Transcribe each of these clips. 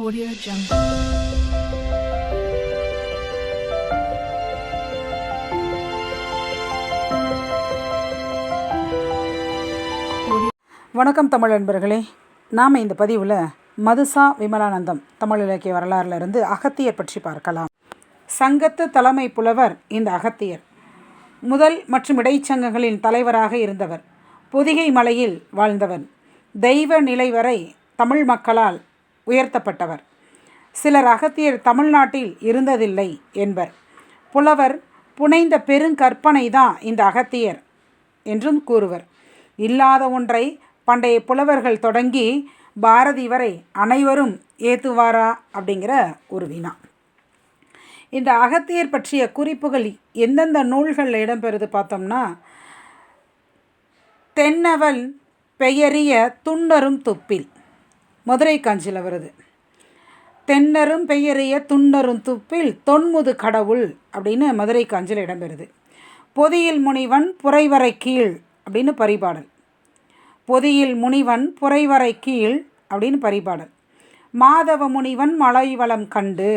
Audio Jungle. வணக்கம் தமிழ் நண்பர்களே. நாம் இந்த பதிவில் மதுசா விமலானந்தம் தமிழ் இலக்கிய வரலாறிலிருந்து அகத்தியர் பற்றி பார்க்கலாம். சங்கத்து தலைமை புலவர் இந்த அகத்தியர் முதல் மற்றும் இடைச்சங்கங்களின் தலைவராக இருந்தவர். பொதிகை மலையில் வாழ்ந்தவர். தெய்வ நிலை வரை தமிழ் மக்களால் உயர்த்தப்பட்டவர். சிலர் அகத்தியர் தமிழ்நாட்டில் இருந்ததில்லை என்பர். புலவர் புனைந்த பெருங்கற்பனை தான் இந்த அகத்தியர் என்றும் கூறுவர். இல்லாத ஒன்றை பண்டைய புலவர்கள் தொடங்கி பாரதி வரை அனைவரும் ஏத்துவாரா அப்படிங்கிற ஒரு வினா. இந்த அகத்தியர் பற்றிய குறிப்புகள் எந்தெந்த நூல்களில் இடம்பெறுது பார்த்தோம்னா, தென்னவல் பெயரிய துண்ணரும் துப்பில் மதுரை காஞ்சியில் வருது. தென்னரும் பெயரிய துண்ணரும் துப்பில் தொன்முது கடவுள் அப்படின்னு மதுரை காஞ்சியில் இடம்பெறுது. பொதியில் முனிவன் புரைவரை கீழ் அப்படின்னு பரிபாடல். பொதியில் முனிவன் புரைவரை கீழ் அப்படின்னு பரிபாடல். மாதவ முனிவன் மலைவளம் கண்டு,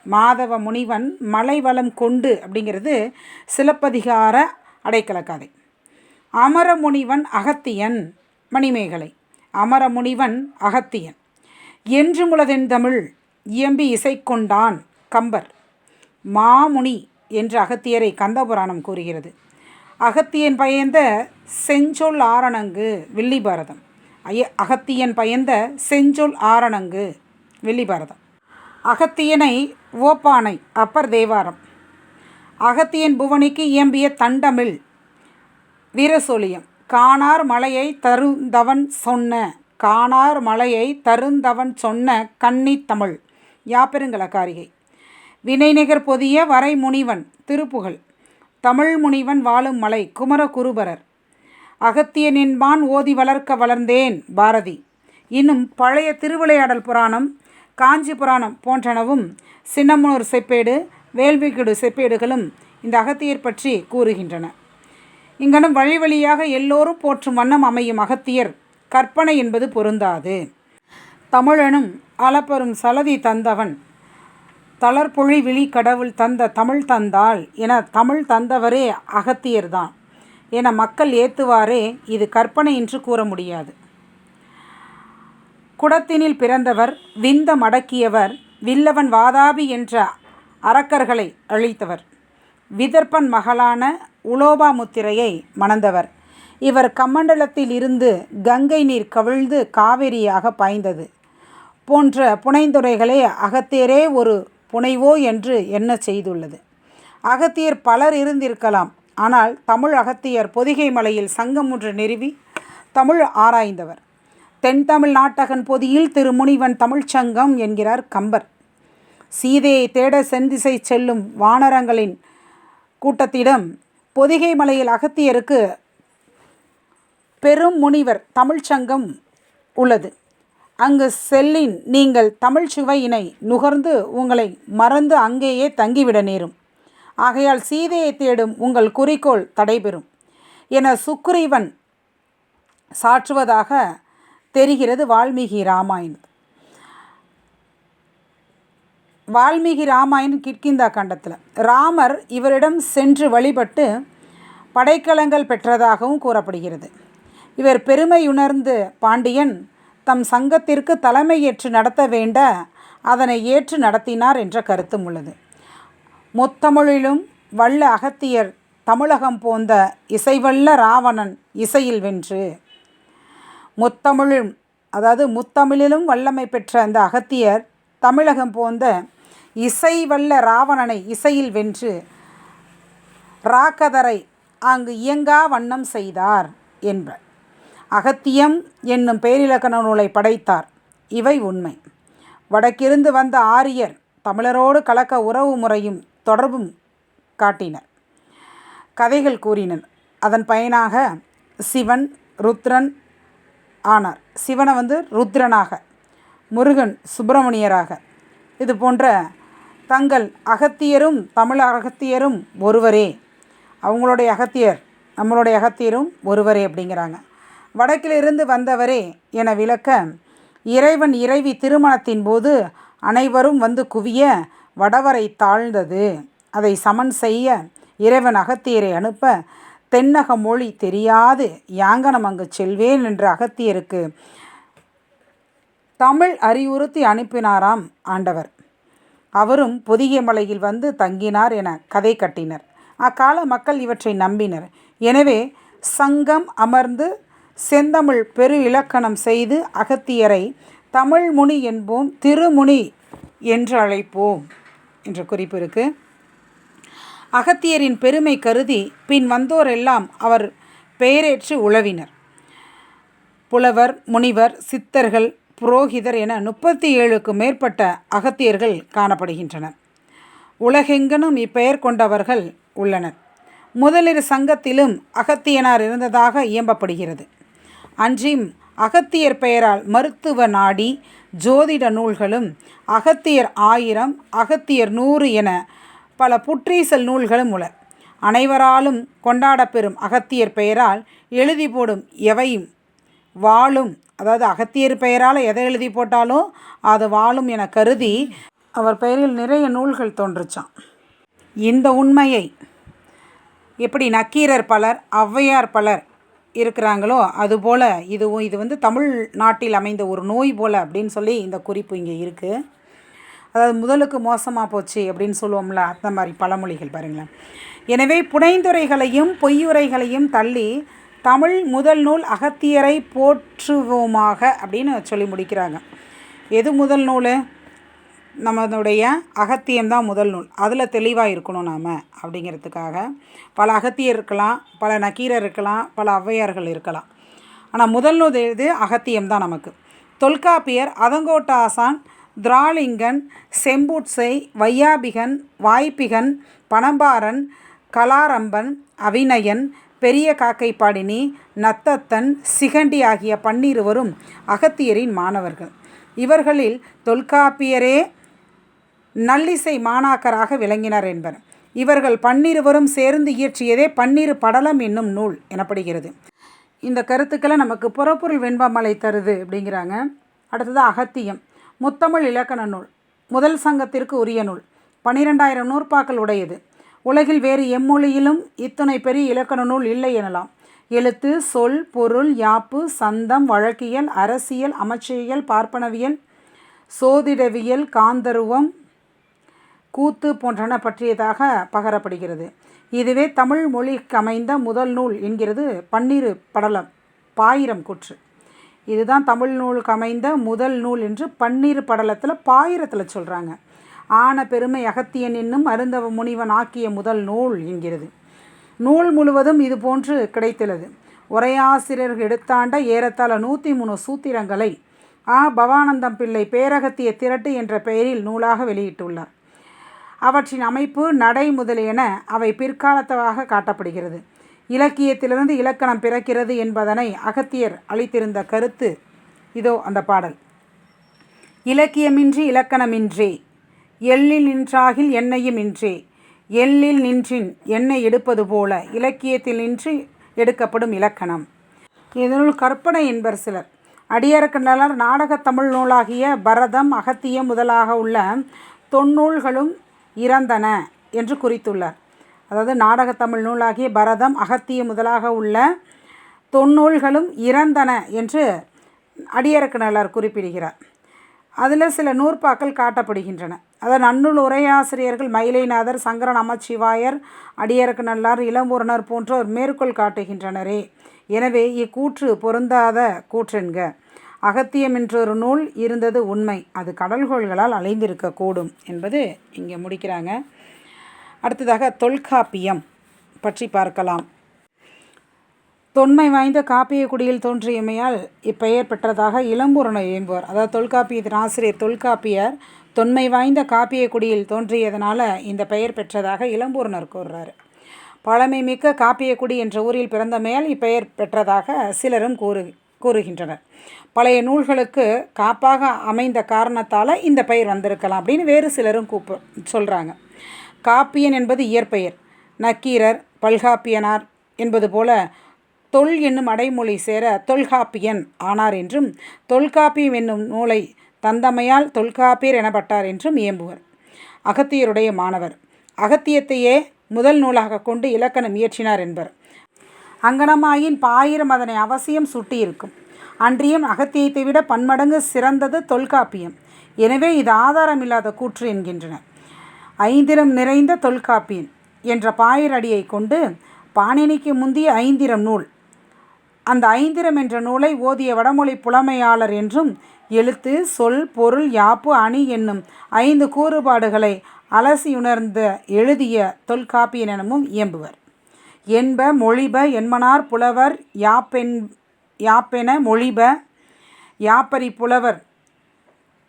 மாதவ முனிவன் மலைவளம் கொண்டு அப்படிங்கிறது சிலப்பதிகார அடைக்கலக்கதை. அமரமுனிவன் அகத்தியன் மணிமேகலை. அமரமுனிவன் அகத்தியன் என்று முளதென் தமிழ் இயம்பி இசை கொண்டான் கம்பர். மாமுனி என்ற அகத்தியரை கந்தபுராணம் கூறுகிறது. அகத்தியன் பயந்த செஞ்சொல் ஆரணங்கு வில்லிபாரதம். அகத்தியன் பயந்த செஞ்சொல் ஆரணங்கு வில்லிபாரதம். அகத்தியனை ஓப்பானை அப்பர் தேவாரம். அகத்தியன் புவனிக்கு இயம்பிய தண்டமிழ் வீரசோழியம். காணார் மலையை தருந்தவன் சொன்ன, காணார் மலையை தருந்தவன் சொன்ன கன்னித்தமிழ் யாப்பெருங்கலக்காரிகை. வினைநிகர் பொதிய வரை முனிவன் திருப்புகழ். தமிழ் முனிவன் வாழும் மலை குமரகுருபரர். அகத்தியன் என்பான் ஓதி வளர்க்க வளர்ந்தேன் பாரதி. இன்னும் பழைய திருவிளையாடல் புராணம், காஞ்சி புராணம் போன்றனவும் சின்னமனூர் செப்பேடு, வேள்விக்குடு செப்பேடுகளும் இந்த அகத்தியர் பற்றி கூறுகின்றன. இங்கனும் வழி வழியாக எல்லோரும் போற்றும் வண்ணம் அமையும் அகத்தியர் கற்பனை என்பது பொருந்தாது. தமிழனும் அளப்பெரும் சலதி தந்தவன், தளர்பொழி விழி கடவுள் தந்த தமிழ் தந்தாள் என தமிழ் தந்தவரே அகத்தியர்தான் என மக்கள் ஏத்துவாரே. இது கற்பனை என்று கூற முடியாது. குடத்தினில் பிறந்தவர், விந்தம் அடக்கியவர், வில்லவன் வாதாபி என்ற அரக்கர்களை அழித்தவர், விதர்ப்பன் மகளான உலோபாமுத்திரையை மணந்தவர். இவர் கமண்டலத்தில் இருந்து கங்கை நீர் கவிழ்ந்து காவிரியாக பாய்ந்தது போன்ற புனைந்துரைகளே அகத்தியரே ஒரு புனைவோ என்று எண்ண செய்துள்ளது. அகத்தியர் பலர் இருந்திருக்கலாம். ஆனால் தமிழ் அகத்தியர் பொதிகை மலையில் சங்கம் ஒன்று நிறுவி தமிழ் ஆராய்ந்தவர். தென் தமிழ் நாட்டகன் பொதியில் திருமுனிவன் தமிழ்ச்சங்கம் என்கிறார் கம்பர். சீதையை தேட செந்திசை செல்லும் வானரங்களின் கூட்டத்திடம் பொதிகை மலையில் அகத்தியருக்கு பெரும் முனிவர் தமிழ்ச்சங்கம் உள்ளது. அங்கு செல்லின் நீங்கள் தமிழ் சுவையினை நுகர்ந்து உங்களை மறந்து அங்கேயே தங்கிவிட நேரும். ஆகையால் சீதையை தேடும் உங்கள் குறிக்கோள் தடைபெறும் என சுக்ரீவன் சாற்றுவதாக தெரிகிறது வால்மீகி ராமாயணம். வால்மீகி ராமாயணம் கிட்கிந்தா கண்டத்தில் ராமர் இவரிடம் சென்று வழிபட்டு படைக்கலங்கள் பெற்றதாகவும் கூறப்படுகிறது. இவர் பெருமையுணர்ந்து பாண்டியன் தம் சங்கத்திற்கு தலைமையேற்று நடத்த வேண்ட அதனை ஏற்று நடத்தினார் என்ற கருத்தும் உள்ளது. முத்தமிழிலும் வல்ல அகத்தியர் தமிழகம் போந்த இசைவல்ல ராவணன் இசையில் வென்று, முத்தமிழும் அதாவது முத்தமிழிலும் வல்லமை பெற்ற அந்த அகத்தியர் தமிழகம் போந்த இசைவல்ல ராவணனை இசையில் வென்று ராக்கதரை அங்கு இயங்கா வண்ணம் செய்தார் என்பர். அகத்தியம் என்னும் பேரிலக்கண நூலை படைத்தார். இவை உண்மை. வடக்கிருந்து வந்த ஆரியர் தமிழரோடு கலக்க உறவு முறையும் தொடர்பும் காட்டினர், கதைகள் கூறினர். அதன் பயனாக சிவன் ருத்ரன் ஆனார். சிவனை ருத்ரனாக, முருகன் சுப்பிரமணியராக, இது போன்ற தங்கள் அகத்தியரும் தமிழ் அகத்தியரும் ஒருவரே, அவங்களுடைய அகத்தியர் நம்மளுடைய அகத்தியரும் ஒருவரே அப்படிங்கிறாங்க. வடக்கிலிருந்து வந்தவரே என விளக்க இறைவன் இறைவி திருமணத்தின் போது அனைவரும் வந்து குவிய வடவரை தாழ்ந்தது. அதை சமன் செய்ய இறைவன் அகத்தியரை அனுப்ப தென்னக மொழி தெரியாது யாங்கனம் அங்கு செல்வேன் என்று அகத்தியருக்கு தமிழ் அறிவுறுத்தி அனுப்பினாராம் ஆண்டவர். அவரும் பொதிகை மலையில் வந்து தங்கினார் என கதை கட்டினர். அக்கால மக்கள் இவற்றை நம்பினர். எனவே சங்கம் அமர்ந்து செந்தமிழ் பெரு இலக்கணம் செய்து அகத்தியரை தமிழ் முனி என்போம், திருமுனி என்று அழைப்போம் என்ற குறிப்பு இருக்கு. அகத்தியரின் பெருமை கருதி பின் வந்தோரெல்லாம் அவர் பெயரேற்று உழவினர். புலவர், முனிவர், சித்தர்கள், புரோகிதர் என 37க்கும் மேற்பட்ட அகத்தியர்கள் காணப்படுகின்றனர். உலகெங்கனும் இப்பெயர் கொண்டவர்கள் உள்ளனர். முதலிரு சங்கத்திலும் அகத்தியனார் இருந்ததாக இயம்பப்படுகிறது. அன்றியும் அகத்தியர் பெயரால் மருத்துவ நாடி, ஜோதிட நூல்களும், அகத்தியர் 1000, அகத்தியர் 100 என பல புற்றீசல் நூல்களும் உள. அனைவராலும் கொண்டாடப்பெறும் அகத்தியர் பெயரால் எழுதி போடும் எவையும் வாழும், அதாவது அகத்தியர் பெயரால் எதை எழுதி போட்டாலும் அது வாழும் என கருதி அவர் பெயரில் நிறைய நூல்கள் தோன்றுச்சான். இந்த உண்மையை எப்படி நக்கீரர் பலர், ஔவையார் பலர் இருக்கிறாங்களோ அதுபோல் இது வந்து தமிழ்நாட்டில் அமைந்த ஒரு நோய் போல் அப்படின்னு சொல்லி இந்த குறிப்பு இங்கே இருக்குது. அதாவது முதலுக்கு மோசமாக போச்சு அப்படின்னு சொல்லுவோம்ல, அந்த மாதிரி பழமொழிகள் பாருங்களேன். எனவே புனைந்துரைகளையும் பொய்யுரைகளையும் தள்ளி தமிழ் முதல் நூல் அகத்தியரை போற்றுவோமாக அப்படின்னு சொல்லி முடிக்கிறாங்க. எது முதல் நூல்? நம்மளுடைய அகத்தியம்தான் முதல் நூல். அதில் தெளிவாக இருக்கணும் நாம் அப்படிங்கிறதுக்காக பல அகத்தியர் இருக்கலாம், பல நக்கீரர் இருக்கலாம், பல ஔவையார்கள் இருக்கலாம். ஆனால் முதல் நூல் எது? அகத்தியம்தான் நமக்கு. தொல்காப்பியர், அதங்கோட்டாசான், திராலிங்கன், செம்பூட்சை, வையாபிகன், வாய்ப்பிகன், பனம்பாரன், கலாரம்பன், அவிநயன், பெரிய காக்கைப்பாடினி, நத்தத்தன், சிகண்டி ஆகிய 12 அகத்தியரின் மாணவர்கள். இவர்களில் தொல்காப்பியரே நல்லிசை மாணாக்கராக விளங்கினார் என்பர். இவர்கள் 12 சேர்ந்து இயற்றியதே 12 படலம் என்னும் நூல் எனப்படுகிறது. இந்த கருத்துக்களை நமக்கு புறப்பொருள் வெண்பாமலை தருது அப்படிங்கிறாங்க. அடுத்தது அகத்தியம் முத்தமிழ் இலக்கண நூல், முதல் சங்கத்திற்கு உரிய நூல், 12,000 நூற்பாக்கள் உடையது. உலகில் வேறு எம்மொழியிலும் இத்துணை பெரிய இலக்கண நூல் இல்லை எனலாம். எழுத்து, சொல், பொருள், யாப்பு, சந்தம், வழக்கியல், அரசியல், அமைச்சியல், பார்ப்பனவியல், சோதிடவியல், காந்தருவம், கூத்து போன்றன பற்றியதாக பகரப்படுகிறது. இதுவே தமிழ் மொழிக்கு அமைந்த முதல் நூல் என்கிறது 12 படலம், 1000 கூற்று. இதுதான் தமிழ் நூலுக்கு அமைந்த முதல் நூல் என்று 12 படலத்தில் 1000 சொல்கிறாங்க. ஆன பெருமை அகத்தியன் என்னும் அருந்தவ முனிவன் ஆக்கிய முதல் நூல் என்கிறது. நூல் முழுவதும் இது போன்று கிடைத்துள்ளது. உரையாசிரியர்கள் எடுத்தாண்ட ஏறத்தாழ 103 சூத்திரங்களை பவானந்தம் பிள்ளை பேரகத்திய திரட்டு என்ற பெயரில் நூலாக வெளியிட்டுள்ளார். அவற்றின் அமைப்பு, நடை முதலியன அவை பிற்காலத்தவாக காட்டப்படுகிறது. இலக்கியத்திலிருந்து இலக்கணம் பிறக்கிறது என்பதனை அகத்தியர் அளித்திருந்த கருத்து இதோ அந்த பாடல். இலக்கியமின்றி இலக்கணமின்றே, எள்ளில் நின்றாகில் எண்ணெயும் இன்றே, எள்ளில் நின்றின் எண்ணெய் எடுப்பது போல இலக்கியத்தில் நின்று எடுக்கப்படும் இலக்கணம். இதனுள் கற்பனை என்பர் சிலர். அடியரக்கண்ணலார் நாடகத் தமிழ் நூலாகிய பரதம், அகத்தியம் முதலாக உள்ள தொன்னூல்களும் இறந்தன என்று குறித்துள்ளார். அதாவது நாடகத் தமிழ் நூலாகிய பரதம், அகத்தியம் முதலாக உள்ள தொன்னூல்களும் இறந்தன என்று அடியரக்கண்ணலார் குறிப்பிடுகிறார். அதில் சில நூற்பாக்கள் காட்டப்படுகின்றன. அதாவது நன்னூல் உரையாசிரியர்கள் மயிலைநாதர், சங்கர நமச்சிவாயர், அடியரக்கண்ணலார், இளம்பூரணர் போன்றோர் மேற்கோள் காட்டுகின்றனரே. எனவே இக்கூற்று பொருந்தாத கூற்றென்க. அகத்தியம் என்றொரு நூல் இருந்தது உண்மை, அது கடல்கோள்களால் அலைந்திருக்கக்கூடும் என்பது இங்கே முடிக்கிறாங்க. அடுத்ததாக தொல்காப்பியம் பற்றி பார்க்கலாம். தொன்மை வாய்ந்த காப்பிய குடியில் தோன்றியமையால் இப்பெயர் பெற்றதாக இளம்பூரணர் இயம்புவார். அதாவது தொல்காப்பியத்தின் ஆசிரியர் தொல்காப்பியர் தொன்மை வாய்ந்த காப்பிய குடியில் தோன்றியதனால இந்த பெயர் பெற்றதாக இளம்பூரணர் கூறுறார். பழமை மிக்க காப்பியக்குடி என்ற ஊரில் பிறந்தமையால் இப்பெயர் பெற்றதாக சிலரும் கூறுகின்றனர். பழைய நூல்களுக்கு காப்பாக அமைந்த காரணத்தால் இந்த பெயர் வந்திருக்கலாம் அப்படின்னு வேறு சிலரும் சொல்கிறாங்க. காப்பியன் என்பது இயற்பெயர். நக்கீரர், பல்காப்பியனார் என்பது போல தொல் என்னும் அடைமொழி சேர தொல்காப்பியன் ஆனார் என்றும், தொல்காப்பியம் என்னும் நூலை தந்தமையால் தொல்காப்பியர் எனப்பட்டார் என்றும் இயம்புவர். அகத்தியருடைய மாணவர். அகத்தியத்தையே முதல் நூலாக கொண்டு இலக்கணம் இயற்றினார் என்பர். அங்கனமாயின் பாயிரம் அதனை அவசியம் சுட்டியிருக்கும். அன்றியும் அகத்தியத்தை விட பன்மடங்கு சிறந்தது தொல்காப்பியம். எனவே இது ஆதாரமில்லாத கூற்று என்கின்றனர். ஐந்திரம் நிறைந்த தொல்காப்பியன் என்ற பாயிரடியை கொண்டு பாணினிக்கு முந்திய ஐந்திரம் நூல், அந்த ஐந்திரம் என்ற நூலை ஓதிய வடமொழி புலமையாளர் என்றும், எழுத்து, சொல், பொருள், யாப்பு, அணி என்னும் 5 கூறுபாடுகளை அலசியுணர்ந்த எழுதிய தொல்காப்பியன் எனவும் இயம்புவர். என்ப மொழிப என்மனார் புலவர் யாப்பென மொழிப யாப்பரி புலவர்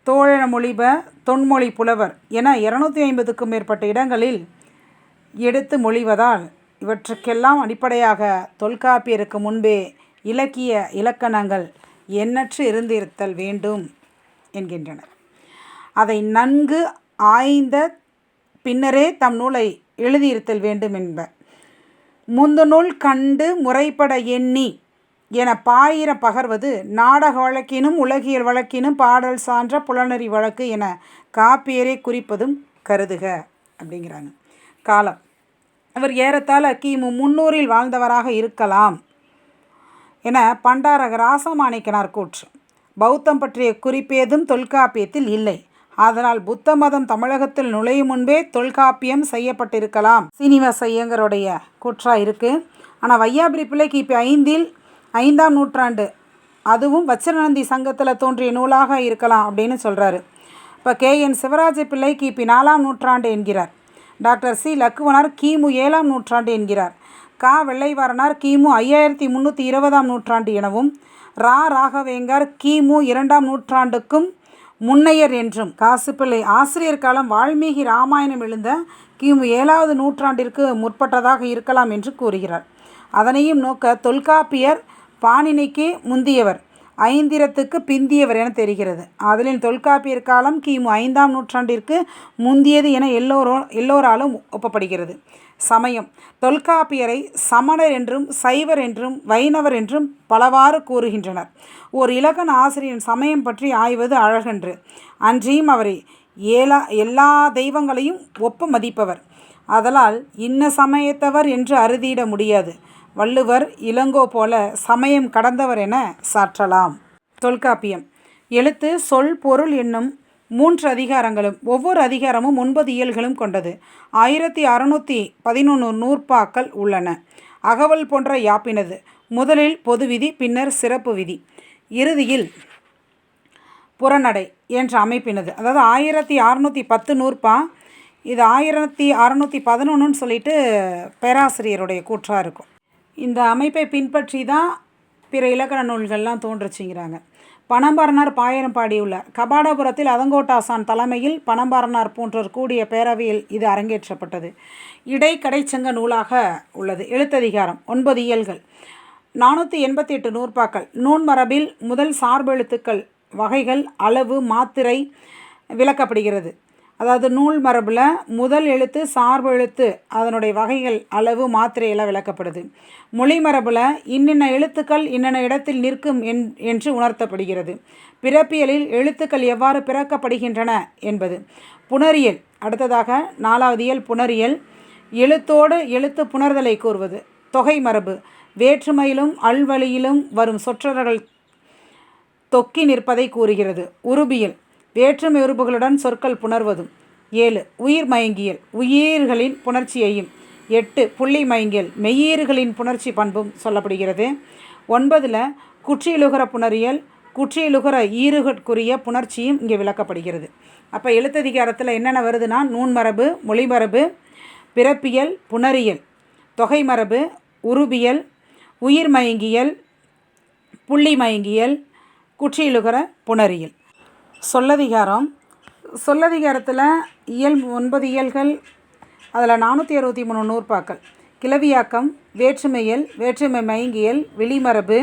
தோழன மொழிப தொன்மொழி புலவர் என 250க்கும் மேற்பட்ட இடங்களில் எடுத்து மொழிவதால் இவற்றுக்கெல்லாம் அடிப்படையாக தொல்காப்பியருக்கு முன்பே இலக்கிய இலக்கணங்கள் எண்ணற்று இருந்திருத்தல் வேண்டும் என்கின்றனர். அதை நன்கு ஆய்ந்த பின்னரே தம் நூலை எழுதியிருத்தல் வேண்டும் என்பர். முந்துநூல் கண்டு முறைப்பட எண்ணி என பாயிரம் பகர்வது நாடக வழக்கினும் உலகியல் வழக்கினும் பாடல் சான்ற புலனறி வழக்கு என காப்பியரை குறிப்பதும் கருதுக அப்படிங்கிறாங்க. காலம். அவர் ஏறத்தாழ கிமு 300 வாழ்ந்தவராக இருக்கலாம் என பண்டாரக ராசமாணிக்கனார் கூற்று. பௌத்தம் பற்றிய குறிப்பேதும் தொல்காப்பியத்தில் இல்லை. அதனால் புத்த மதம் தமிழகத்தில் நுழையும் முன்பே தொல்காப்பியம் செய்யப்பட்டிருக்கலாம் சீனிவாச ஐயங்கருடைய கூற்றாக இருக்குது. ஆனால் வையாபுரி பிள்ளை கிபி 5ஆம் நூற்றாண்டு, அதுவும் வச்சிரநந்தி சங்கத்தில் தோன்றிய நூலாக இருக்கலாம் அப்படின்னு சொல்கிறாரு. இப்போ KN சிவராஜ பிள்ளை கிபி 4ஆம் நூற்றாண்டு என்கிறார். டாக்டர் சி லக்குவனார் கிமு 7ஆம் நூற்றாண்டு என்கிறார். வெள்ளைவாரனார் கிமு 5320ஆம் நூற்றாண்டு எனவும், ராகவேங்கர் கிமு 2ஆம் நூற்றாண்டுக்கும் முன்னையர் என்றும், காசுப்பிள்ளை ஆசிரியர் காலம் வால்மீகி ராமாயணம் எழுந்த கிமு 7வது நூற்றாண்டிற்கு முற்பட்டதாக இருக்கலாம் என்று கூறுகிறார். அதனையும் நோக்க தொல்காப்பியர் பாணினிக்கு முந்தியவர், ஐந்திரத்துக்கு பிந்தியவர் என தெரிகிறது. அதில் தொல்காப்பியர் காலம் கிமு 5ஆம் நூற்றாண்டிற்கு முந்தியது என எல்லோராலும் ஒப்பப்படுகிறது. சமயம். தொல்காப்பியரை சமணர் என்றும் சைவர் என்றும் வைணவர் என்றும் பலவாறு கூறுகின்றனர். ஓர் இலக்கண ஆசிரியரின் சமயம் பற்றி ஆய்வது அழகன்று. அன்றியும் அவரை எல்லா தெய்வங்களையும் ஒப்பு மதிப்பவர். அதலால் இன்ன சமயத்தவர் என்று அறுதியிட முடியாது. வள்ளுவர் இளங்கோ போல சமயம் கடந்தவர் என சாற்றலாம். தொல்காப்பியம் எழுத்து, சொல், பொருள் என்னும் 3 அதிகாரங்களும் ஒவ்வொரு அதிகாரமும் 9 இயல்களும் கொண்டது. 1611 நூற்பாக்கள் உள்ளன. அகவல் போன்ற யாப்பினது. முதலில் பொது விதி, பின்னர் சிறப்பு விதி, இறுதியில் புறநடை என்ற அமைப்பினது. அதாவது 1610 நூற்பா, இது 1611 சொல்லிட்டு பேராசிரியருடைய கூற்றாக இருக்கும். இந்த அமைப்பை பின்பற்றி தான் பிற இலக்கண நூல்கள்லாம் தோன்றுச்சுங்கிறாங்க. பனம்பாரனார் பாயிரம் பாடியுள்ளார். கபாடபுரத்தில் அதங்கோட்டாசான் தலைமையில் பனம்பாரனார் போன்றோர் கூடிய பேரவையில் இது அரங்கேற்றப்பட்டது. இடைக்கடைச்சங்க நூலாக உள்ளது. எழுத்ததிகாரம் 9 இயல்கள், 488 நூற்பாக்கள். நூன்மரபில் முதல் சார்பெழுத்துக்கள் வகைகள், அளவு, மாத்திரை விளக்கப்படுகிறது. அதாவது நூல் மரபில் முதல் எழுத்து, சார்பு எழுத்து, அதனுடைய வகைகள், அளவு, மாத்திரையெல்லாம் விளக்கப்படுது. மொழி மரபில் இன்னென்ன எழுத்துக்கள் இன்னென்ன இடத்தில் நிற்கும் என்று உணர்த்தப்படுகிறது. பிறப்பியலில் எழுத்துக்கள் எவ்வாறு பிறக்கப்படுகின்றன என்பது. புணரியல். அடுத்ததாக 4வது இயல் புணரியல். எழுத்தோடு எழுத்து புணர்தலை கூறுவது. தொகை மரபு. வேற்றுமையிலும் அல்வழியிலும் வரும் சொற்றொடர்கள் தொக்கி நிற்பதை கூறுகிறது. உருபியல். வேற்றுமை உறுப்புகளுடன் சொற்கள் புணர்வதும். 7 உயிர் மயங்கியல். உயிர்களின் புணர்ச்சியையும். 8 புள்ளி மயங்கியல். மெய்யீர்களின் புணர்ச்சி பண்பும் சொல்லப்படுகிறது. 9 குற்றியலுகர புணரியல். குற்றியலுகர ஈறுகட்குரிய புணர்ச்சியும் இங்கே விளக்கப்படுகிறது. அப்போ எழுத்ததிகாரத்தில் என்னென்ன வருதுன்னா, நூன்மரபு, மொழிமரபு, பிறப்பியல், புணரியல், தொகை மரபு, உருபியல், உயிர் மயங்கியல், புள்ளி மயங்கியல், குற்றியலுகர புணரியல். சொல்லதிகாரம். சொல்லதிகாரத்தில் 9 இயல்கள், அதில் 463 நூற்பாக்கள். கிளவியாக்கம், வேற்றுமையல், வேற்றுமை மயங்கியல், விளிமரபு,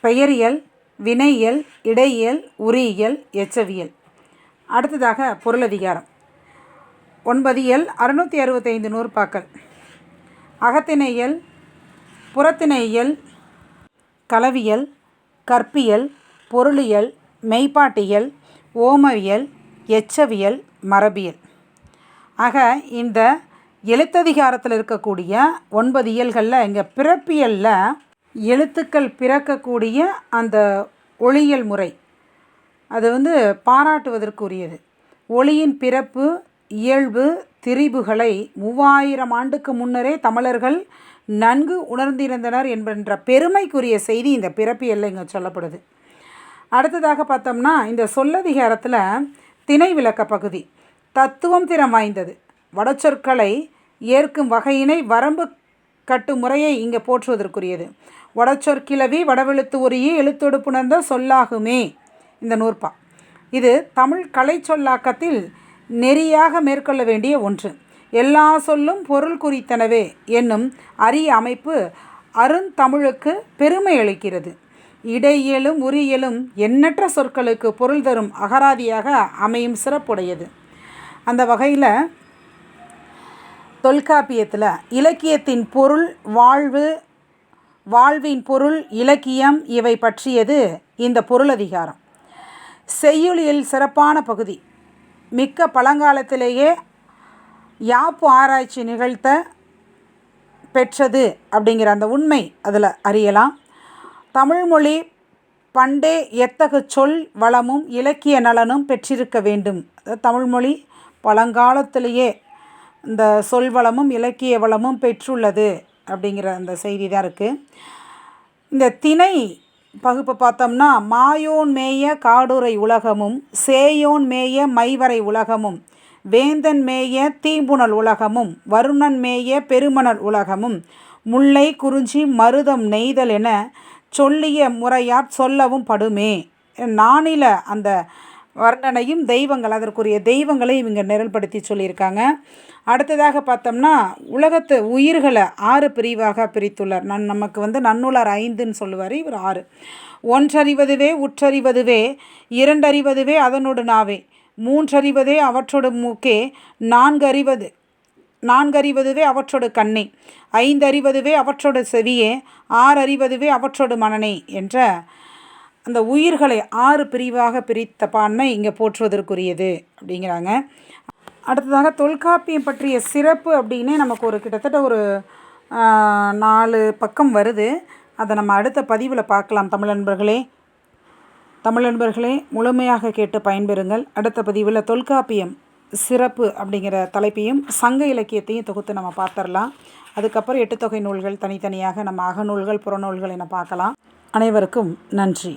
பெயரியல், வினையியல், இடையியல், உரியியல், எச்சவியல். அடுத்ததாக பொருளதிகாரம் 9 இயல், 665 நூற்பாக்கள். அகத்திணையியல், புறத்திணையியல், களவியல், கற்பியல், பொருளியல், மெய்ப்பாட்டியல், ஓமவியல், எச்சவியல், மரபியல். ஆக இந்த எழுத்ததிகாரத்தில் இருக்கக்கூடிய 9 இயல்களில் இங்கே பிறப்பியலில் எழுத்துக்கள் பிறக்கக்கூடிய அந்த ஒளியியல் முறை அது பாராட்டுவதற்குரியது. ஒளியின் பிறப்பு, இயல்பு, திரிபுகளை 3000 ஆண்டுக்கு முன்னரே தமிழர்கள் நன்கு உணர்ந்திருந்தனர் என்கின்ற பெருமைக்குரிய செய்தி இந்த பிறப்பியலில் இங்கே சொல்லப்படுது. அடுத்ததாக பார்த்தோம்னா இந்த சொல்லதிகாரத்தில் திணை விளக்க பகுதி தத்துவம் திறம் வாய்ந்தது. வடச்சொற்களை ஏற்கும் வகையினை வரம்பு கட்டு முறையை இங்கே போற்றுவதற்குரியது. வடச்சொற்கிளவி வடவெழுத்து உரிய எழுத்தொடு புணர்ந்த சொல்லாகுமே இந்த நூற்பா. இது தமிழ் கலை சொல்லாக்கத்தில் நெறியாக மேற்கொள்ள வேண்டிய ஒன்று. எல்லா சொல்லும் பொருள் குறித்தனவே என்னும் அரிய அமைப்பு அருந்தமிழுக்கு பெருமை அளிக்கிறது. இடையியலும் உரியலும் எண்ணற்ற சொற்களுக்கு பொருள் தரும் அகராதியாக அமையும் சிறப்புடையது. அந்த வகையில் தொல்காப்பியத்தில் இலக்கியத்தின் பொருள், வாழ்வின் பொருள், இலக்கியம் இவை பற்றியது இந்த பொருளதிகாரம். செய்யுளியல் சிறப்பான பகுதி. மிக்க பழங்காலத்திலேயே யாப்பு ஆராய்ச்சி நிகழ்த்த பெற்றது அப்படிங்கிற அந்த உண்மை அதில் அறியலாம். தமிழ்மொழி பண்டே எத்தகு சொல் வளமும் இலக்கிய நலனும் பெற்றிருக்க வேண்டும். தமிழ்மொழி பழங்காலத்திலேயே இந்த சொல் வளமும் இலக்கிய வளமும் பெற்றுள்ளது அப்படிங்கிற அந்த செய்தி தான் இருக்குது. இந்த திணை பகுப்பு பார்த்தோம்னா மாயோன் மேய காடுரை உலகமும் சேயோன் மேய மைவரை உலகமும் வேந்தன் மேய தீம்புணல் உலகமும் வருணன் மேய பெருமணல் உலகமும் முல்லை குறிஞ்சி மருதம் நெய்தல் என சொல்லிய முறையாற் சொல்லவும் படுமே. நானில அந்த வர்ணனையும் தெய்வங்கள் அதற்குரிய தெய்வங்களை இவங்க நிரல்படுத்தி சொல்லியிருக்காங்க. அடுத்ததாக பார்த்தோம்னா உலகத்து உயிர்களை 6 பிரிவாக பிரித்துள்ளார். நமக்கு நன்னூலார் 5ன்னு சொல்லுவார், இவர் 6. ஒன்றறிவதுவே உற்றறிவதுவே, 2 அறிவதுவே அதனோடு நாவே, 3 அறிவதே அவற்றோடு மூக்கே, 4 அறிவதுவே அவற்றோடு கண்ணே, 5 அறிவதுவே அவற்றோடு செவியே, 6 அறிவதுவே அவற்றோடு மனனே என்ற அந்த உயிர்களை 6 பிரிவாக பிரித்த பான்மை இங்கே போற்றுவதற்குரியது அப்படிங்கிறாங்க. அடுத்ததாக தொல்காப்பியம் பற்றிய சிறப்பு அப்படின்னே நமக்கு கிட்டத்தட்ட ஒரு 4 பக்கம் வருது. அதை நம்ம அடுத்த பதிவில் பார்க்கலாம். தமிழ் நண்பர்களே முழுமையாக கேட்டு பயன்பெறுங்கள். அடுத்த பதிவில் தொல்காப்பியம் சிறப்பு அப்படிங்கிற தலைப்பையும் சங்க இலக்கியத்தையும் தொகுத்து நம்ம பார்த்துடலாம். அதுக்கப்புறம் 8 தொகை நூல்கள் தனித்தனியாக நம்ம அகநூல்கள் புறநூல்கள் என பார்க்கலாம். அனைவருக்கும் நன்றி.